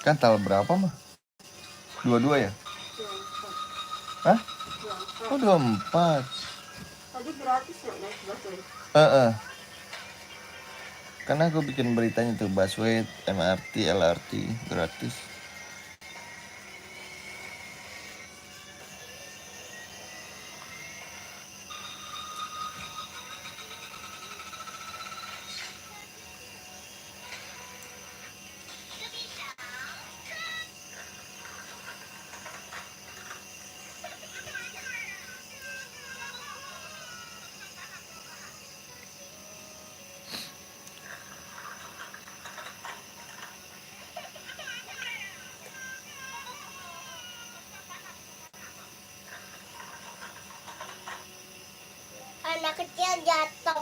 Kan tanggal berapa mah? 22 ya? 24. Hah? 24. Oh 24. Tadi gratis ya naik busway. Karena aku bikin beritanya tuh busway, MRT, LRT gratis. Anak kecil jatuh.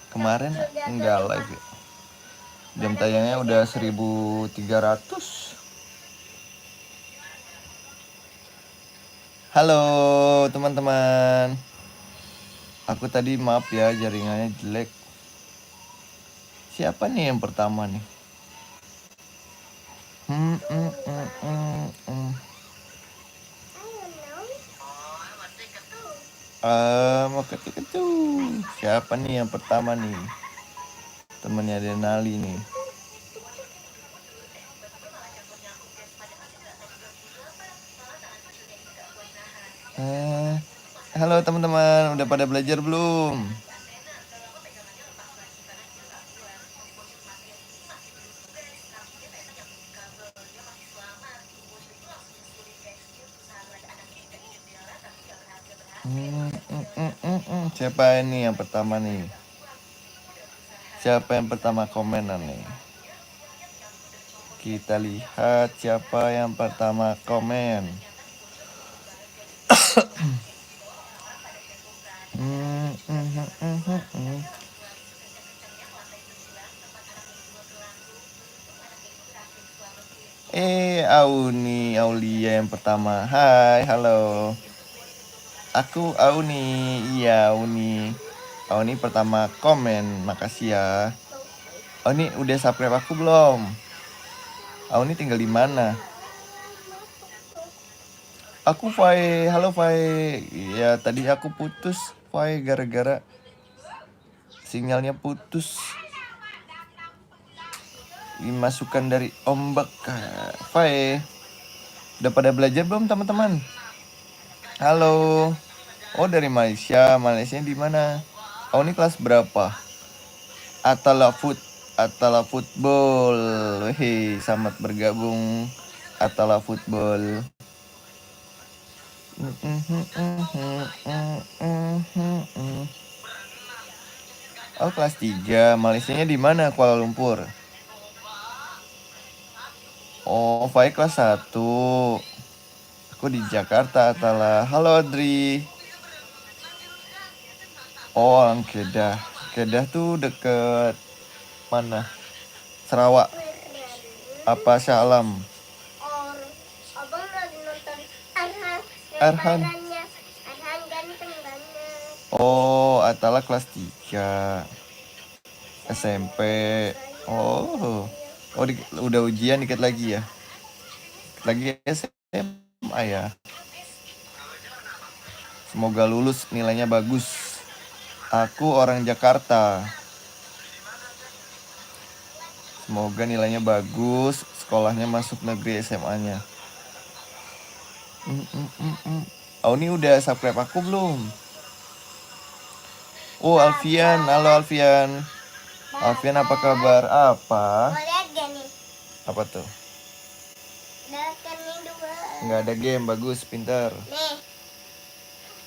Kemarin enggak live ya. Jam tayangnya udah 1300. Halo teman-teman. Aku tadi maaf ya jaringannya jelek. Siapa nih yang pertama nih? Mau ketu. Siapa nih yang pertama nih? Temennya Denali nih. Halo teman-teman, udah pada belajar belum? Siapa ini yang pertama nih? Siapa yang pertama komenan nih? Kita lihat siapa yang pertama komen. Auni, Aulia yang pertama. Hai, halo. Aku Auni, iya Auni. Auni pertama komen, makasih ya. Auni udah subscribe aku belum? Auni tinggal di mana? Aku Fai, halo Fai. Ya tadi aku putus Fai gara-gara sinyalnya putus. Dimasukkan dari ombak. Fai, udah pada belajar belum teman-teman? Halo. Oh dari Malaysia. Malaysia di mana? Oh ini kelas berapa? Atala Football. Wih, selamat bergabung Atala Football. Oh kelas 3. Malaysianya di mana? Kuala Lumpur. Oh, Fai kelas 1. Aku di Jakarta, Atala. Halo Adri. Oh, orang Kedah. Kedah tuh deket mana? Sarawak. Apa Shah Alam? Abang lagi nonton Arhan. Arhan ganteng banget. Oh, Atala kelas 3. SMP. Oh, udah ujian dikit lagi ya? Dikit lagi SMA ya? Semoga lulus, nilainya bagus. Aku orang Jakarta. Semoga nilainya bagus, sekolahnya masuk negeri SMA-nya. Oh, ini udah subscribe aku belum? Oh, Alfian, halo Alfian. Alfian apa kabar? Apa? Mau lihat gak nih? Apa tuh? Nih 2. Nggak ada game, bagus, pintar. Nih.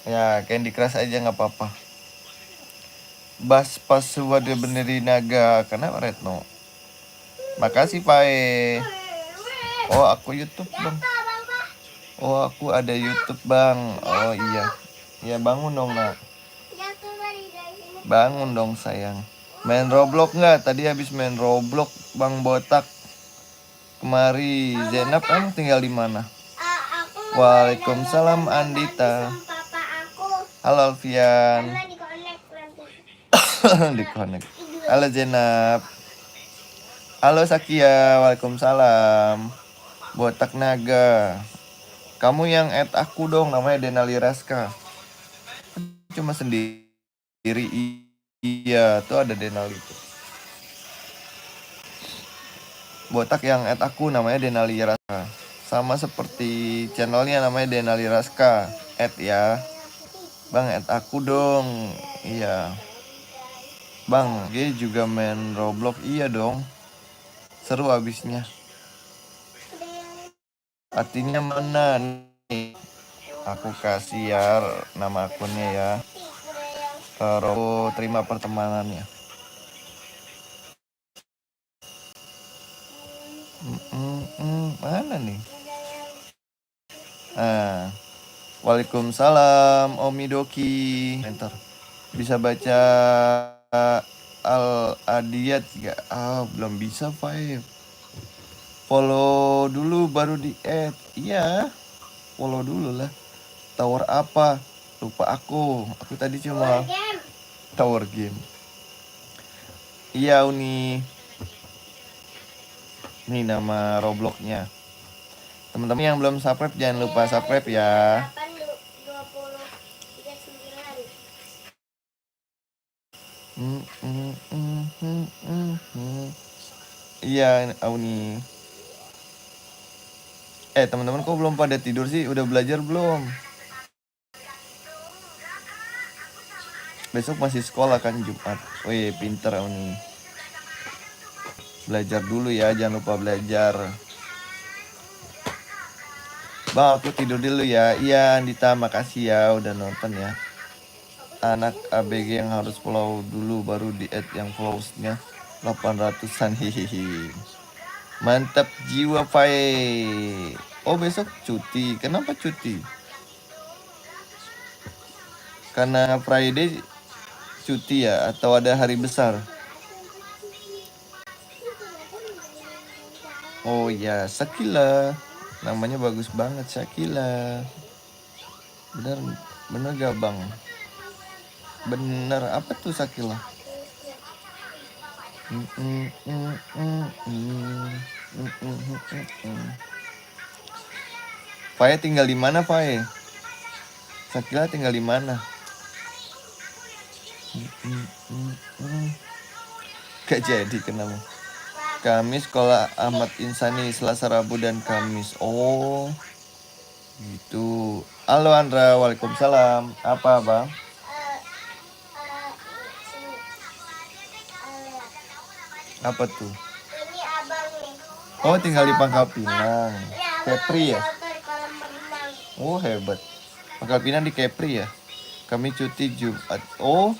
Ya, Candy Crush aja nggak apa-apa. Bas Pasuwade Beneri Naga, kenapa Retno? Makasih Pae. Oh, aku YouTube bang. Oh, aku ada YouTube bang. Oh iya. Ya bangun dong nak. Bangun dong sayang. Main Roblox nggak? Tadi habis main Roblox Bang Botak. Kemari Zainab emang tinggal di mana? Aku Waalaikumsalam Andita. sama papa aku. Halo Alfian. Karena di-connect nanti. Dikonek. Halo Zainab. Halo Sakia. Waalaikumsalam. Botak Naga. Kamu yang add aku dong, namanya Denali Raska. Cuma sendiri. Iya, tuh ada Denali tuh. Botak yang add aku namanya Denali Raska. Sama seperti channelnya namanya Denali Raska. Add ya. Bang, add aku dong. Iya. Bang, dia juga main Roblox. Iya dong. Seru abisnya. Artinya mana nih? Aku kasih ya nama akunnya ya. Taruh terima pertemanannya. Mana nih? Waalaikumsalam Omidoki. Enter. Bisa baca Al Adiyat gak? Belum bisa Five. Follow dulu baru di add. Iya, follow dulu lah. Tower apa? Lupa aku. Aku tadi cuma tower game. Iya Uni. Ini nama Robloxnya. Teman-teman yang belum subscribe jangan lupa subscribe ya. 8, 20, 39. Iya Uni. Teman-teman kok belum pada tidur sih? Udah belajar belum? Besok masih sekolah kan Jumat. Wih, pinter Uni. Belajar dulu ya, jangan lupa belajar. Bang, aku tidur dulu ya. Iya, Andita, makasih ya udah nonton ya. Anak ABG yang harus follow dulu baru di add yang followsnya 800-an. Hihihi. Mantap jiwa, Pai. Oh, besok cuti. Kenapa cuti? Karena Friday cuti ya atau ada hari besar? Oh ya, Sakila. Namanya bagus banget, Sakila. Bener gak Bang? Bener, apa tuh Sakila? Faye tinggal di mana Faye? Sakila tinggal di mana? Gak jadi kenapa? Kamis sekolah Ahmad Insani, Selasa, Rabu, dan Kamis. Oh, gitu. Halo Andra, waalaikumsalam. Apa Bang? Apa tuh? Ini abang nih. Oh, tinggal di Pangkal Pinang. Kepri ya? Oh, hebat. Pangkal Pinang di Kepri ya? Kami cuti Jumat. Oh,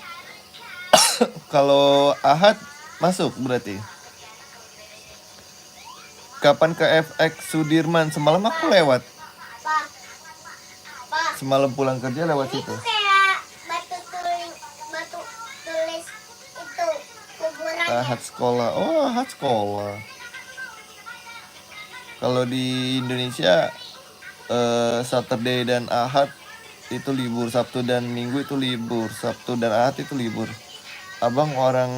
kalau Ahad masuk berarti. Kapan ke FX Sudirman? Semalam aku lewat. Semalam pulang kerja lewat situ. Itu kayak batu tulis itu kuburan. Ahad sekolah. Oh, Ahad sekolah. Kalau di Indonesia Saturday dan Ahad itu libur, Sabtu dan Minggu itu libur, Sabtu dan Ahad itu libur. Abang orang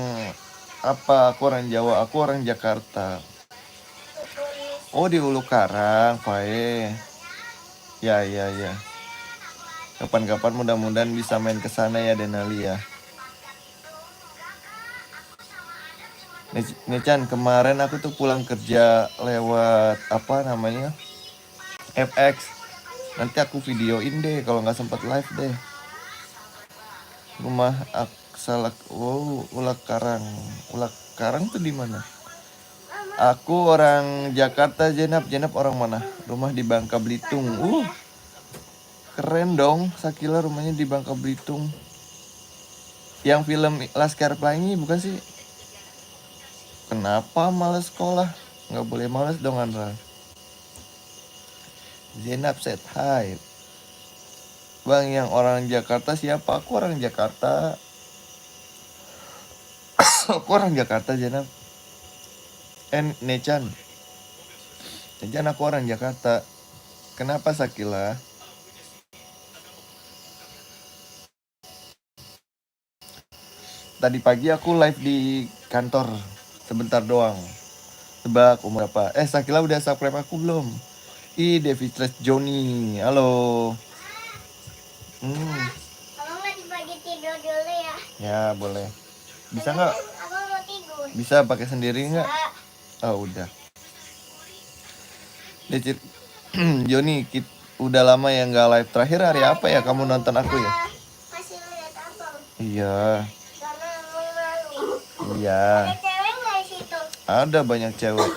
apa? Aku orang Jawa, aku orang Jakarta. Oh, di Ulu Karang, Faye. Ya. Kapan-kapan mudah-mudahan bisa main ke sana ya Denali ya. Nechan, kemarin aku tuh pulang kerja lewat apa namanya? FX. Nanti aku videoin deh kalau nggak sempat live deh. Rumah Aksalak. Wow, Ulak Karang. Ulak Karang tuh di mana? Aku orang Jakarta, Jenab orang mana? Rumah di Bangka Belitung. Keren dong, Sakila rumahnya di Bangka Belitung. Yang film Laskar Pelangi bukan sih? Kenapa malas sekolah? Nggak boleh malas dong Andra. Jenab said hi. Bang, yang orang Jakarta siapa? Aku orang Jakarta. Aku orang Jakarta, Janab. Nechan. Nechan, aku orang Jakarta. Kenapa Sakila? Tadi pagi aku live di kantor. Sebentar doang. Tebak umur apa? Sakila udah subscribe aku belum? David Stress Johnny. Halo. Abang lagi pagi tidur dulu ya. Ya, boleh. Bisa nggak? Abang mau tidur. Bisa pakai sendiri nggak? Oh, udah. Decit. Joni, udah lama ya nggak live. Terakhir hari apa ya kamu nonton aku ya? Masih lihat abang. Iya. Karena mau malu. Iya. Ada cewek nggak di situ? Ada banyak cewek.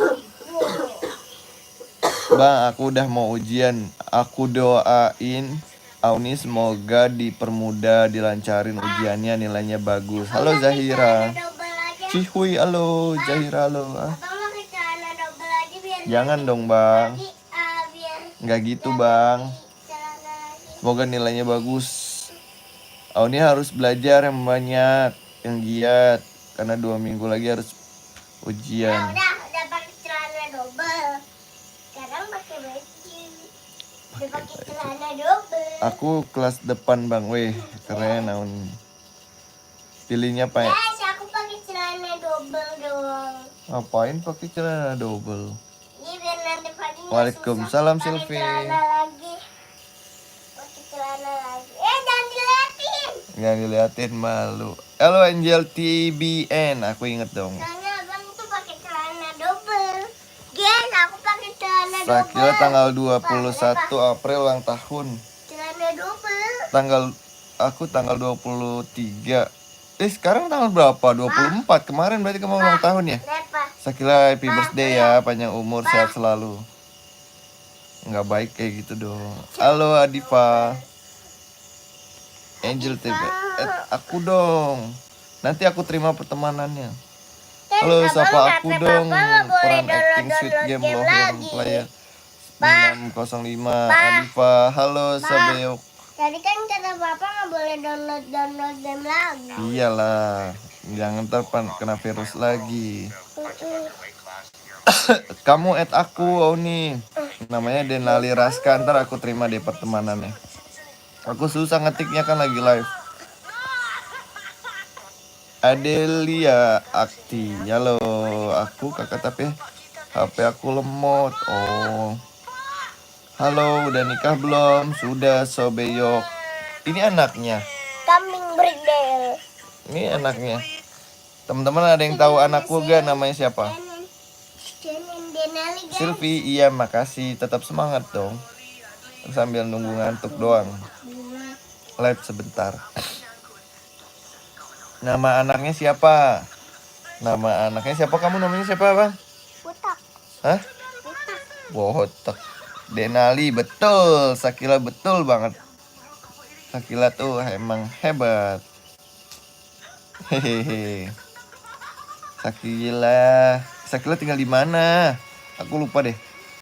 Bang, aku udah mau ujian. Aku doain Auni semoga dipermudah, dilancarin ujiannya, nilainya bagus. Halo Zahira. Double aja. Cihuy, halo Zahira, halo. Abang pakai celana double aja biar Jangan dong bang. nanti, biar Nggak gitu bang. celana lagi. Semoga nilainya bagus. Auni harus belajar yang banyak, yang giat. Karena 2 minggu lagi harus ujian. Udah pakai celana double. Sekarang pakai baju. Udah pakai celana double. Aku kelas depan bang, weh keren Auni. Pilihnya apa ya? Guys, aku pakai celana double doang. Ngapain pakai celana double? Ini biar nanti pagi nggak Waalaikumsalam susah. Silvi. Pakai celana lagi. Pakai celana lagi. Jangan diliatin. Nggak diliatin, malu. Halo Angel TBN, aku inget dong. Soalnya abang tuh pakai celana double. Guys, aku pakai celana double. Sakila tanggal 21 April ulang tahun. Celana double. Aku tanggal 23. Sekarang tanggal berapa? 24. Kemarin berarti kamu ulang tahun ya? Lepas. Sakila happy birthday ya, panjang umur, sehat selalu. Nggak baik kayak gitu dong. Halo Adifa. Angel TV. Aku dong. Nanti aku terima pertemanannya. Halo, sapa aku dong. Peran acting Sweet Game loh yang player 905. Adifa. Halo Sabeok. Tadi kan kata Bapak nggak boleh download game lagi. Iyalah. Jangan ntar kena virus lagi. Kamu add aku, Auni. Namanya Denali Raska. Ntar aku terima deh pertemanannya. Aku susah ngetiknya kan lagi live. Adelia Akti. Halo, aku kakak tapi HP aku lemot. Oh. Halo, udah nikah belum? Sudah, Sobeyok. Ini anaknya. Kambing berdel. Ini anaknya. Teman-teman ada yang tahu anakku gak namanya siapa? Denali guys. Silvi, iya makasih. Tetap semangat dong. Sambil nunggu ngantuk doang. Live sebentar. Nama anaknya siapa? Nama anaknya siapa? Kamu namanya siapa, Bang? Butak. Hah? Botak. Denali, betul. Sakila betul banget. Sakila tuh emang hebat. Hehehe. Sakila tinggal di mana? Aku lupa deh.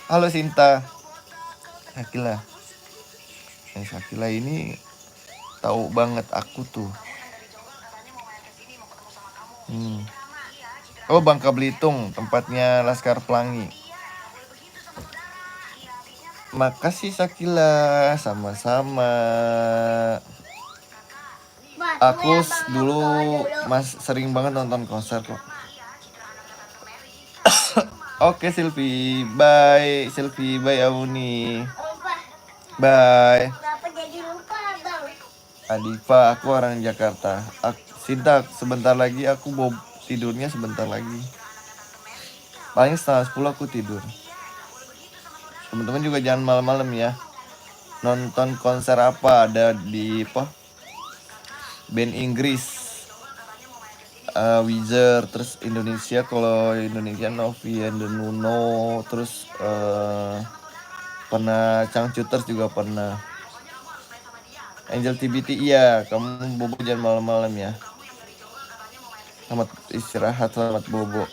Halo Sinta. Sakila. Sakila ini tahu banget aku tuh. Oh, Bangka Belitung, tempatnya Laskar Pelangi. Makasih Sakila, sama-sama. Aku dulu sering banget nonton konser kok. Oke Silvi, bye Silvi, bye Auni. Bye. Kenapa jadi lupa, Bang? Adifa, aku orang Jakarta. Sinta, sebentar lagi aku mau tidurnya sebentar lagi. Paling 9:30 aku tidur. Teman-teman juga jangan malam-malam ya. Nonton konser apa ada di band Inggris, Wizard, terus Indonesia kalau Indonesia Novi and the Nuno, terus pernah Changcuters juga pernah. Angel TBT, iya kamu bobo jangan malam-malam ya. Selamat istirahat, selamat bobo.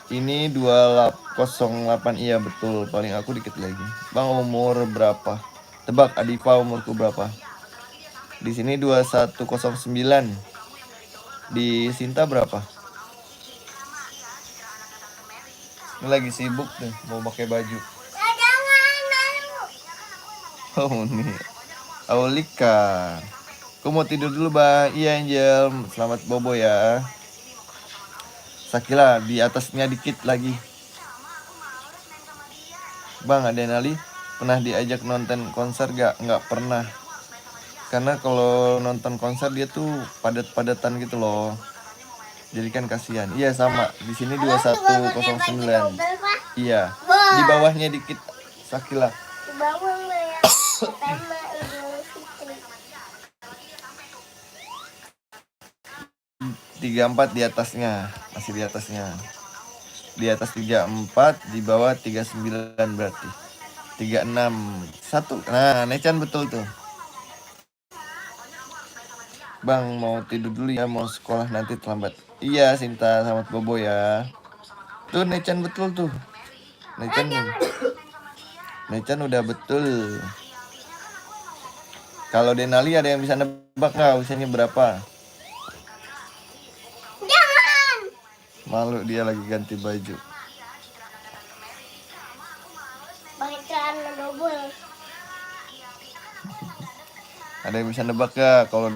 Ini 208, iya betul, paling aku dikit lagi. Bang umur berapa? Tebak Adifa umurku berapa? Di sini 2109. Di Sinta berapa? Ini lagi sibuk nih, mau pakai baju. Ya, jangan malu. Oh nih, Aulika. Aku mau tidur dulu bang. Iya Angel, selamat bobo ya. Sakila di atasnya dikit lagi. Bang Adenali pernah diajak nonton konser gak? Nggak pernah. Karena kalau nonton konser dia tuh padat-padatan gitu loh. Jadi kan kasihan. Iya sama. Di sini Abang juga pakai baju 2109. double, Pak. Iya. Wah. Di bawahnya dikit Sakila. Di bawah nggak ya? Tema Idul Fitri. 34 di atasnya. Masih di atasnya. Di atas 34, di bawah 39 berarti. 36 1. Nah, Nechan betul tuh. Bang mau tidur dulu ya, mau sekolah nanti terlambat. Iya Sinta, selamat bobo ya. Tuh Nechan betul tuh. Nechan udah betul. Kalau Denali ada yang bisa nebak nggak usianya berapa? Jangan. Malu dia lagi ganti baju. Pakai celana double. Ada yang bisa nebak nggak kalau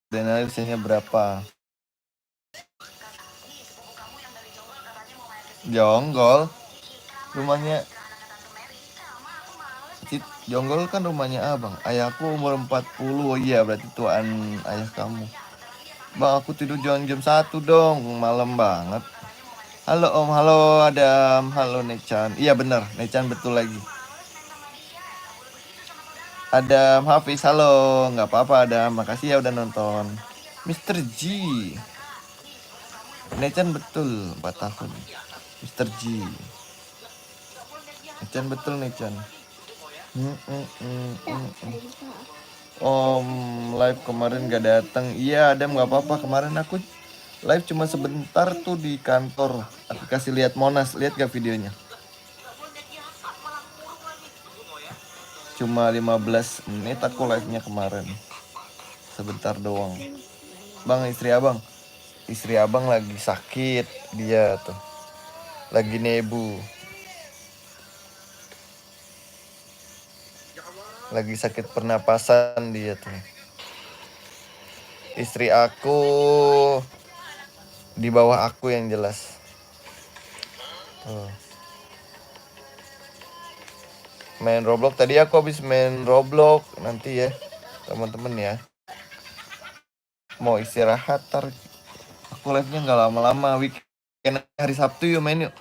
Denali usianya berapa? Jonggol. Rumahnya Jonggol kan rumahnya abang. Ayahku umur 40. Oh iya berarti tuaan ayah kamu. Bang aku tidur jam 1 dong. Malam banget. Halo Om, halo Adam, halo Nechan. Iya bener, Nechan betul lagi. Adam, Hafiz, halo. Nggak apa-apa Adam, makasih ya udah nonton. Mr. G. Nechan betul, 4 tahun. Mr. G. Nechan betul Nechan. Om live kemarin gak datang. Iya Adam nggak apa-apa, kemarin aku live cuma sebentar tuh di kantor. Aku kasih lihat Monas, lihat gak videonya? Cuma 15 menit aku live-nya kemarin. Sebentar doang. Bang, istri abang lagi sakit dia tuh. Lagi nebu. Lagi sakit pernapasan dia tuh. Istri aku di bawah aku yang jelas. Tuh. Main Roblox tadi aku habis main Roblox nanti ya teman-teman ya. Mau istirahat tar. Aku live-nya nggak lama-lama, weekend hari Sabtu yuk main yuk.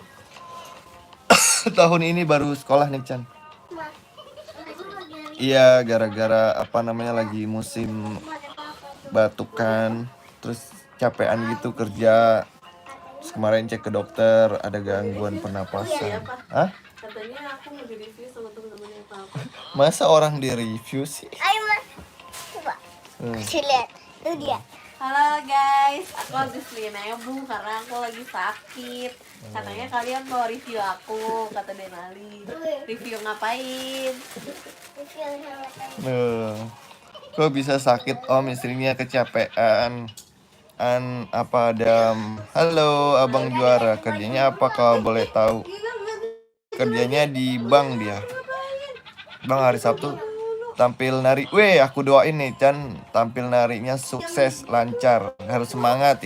Tahun ini baru sekolah nih Chan. Iya gara-gara apa namanya lagi musim batukan, terus capean gitu kerja. Terus kemarin cek ke dokter ada gangguan pernapasan. Hah? Katanya aku mau di-review sama temen-temennya Papa. Masa orang di-review sih? Ayo mas, coba kasih lihat. Itu dia. Halo guys, aku habis beli nebu karena aku lagi sakit. Katanya kalian mau review aku, kata Denali. Review ngapain? Review sama tadi. Kok bisa sakit Om, istrinya kecapean. Apa Adam? Halo Abang Juara, kerjanya apa kalau boleh tahu? Kerjanya di bank dia. Bang hari Sabtu tampil nari. Weh, aku doain nih Chan, tampil narinya sukses, lancar, harus semangat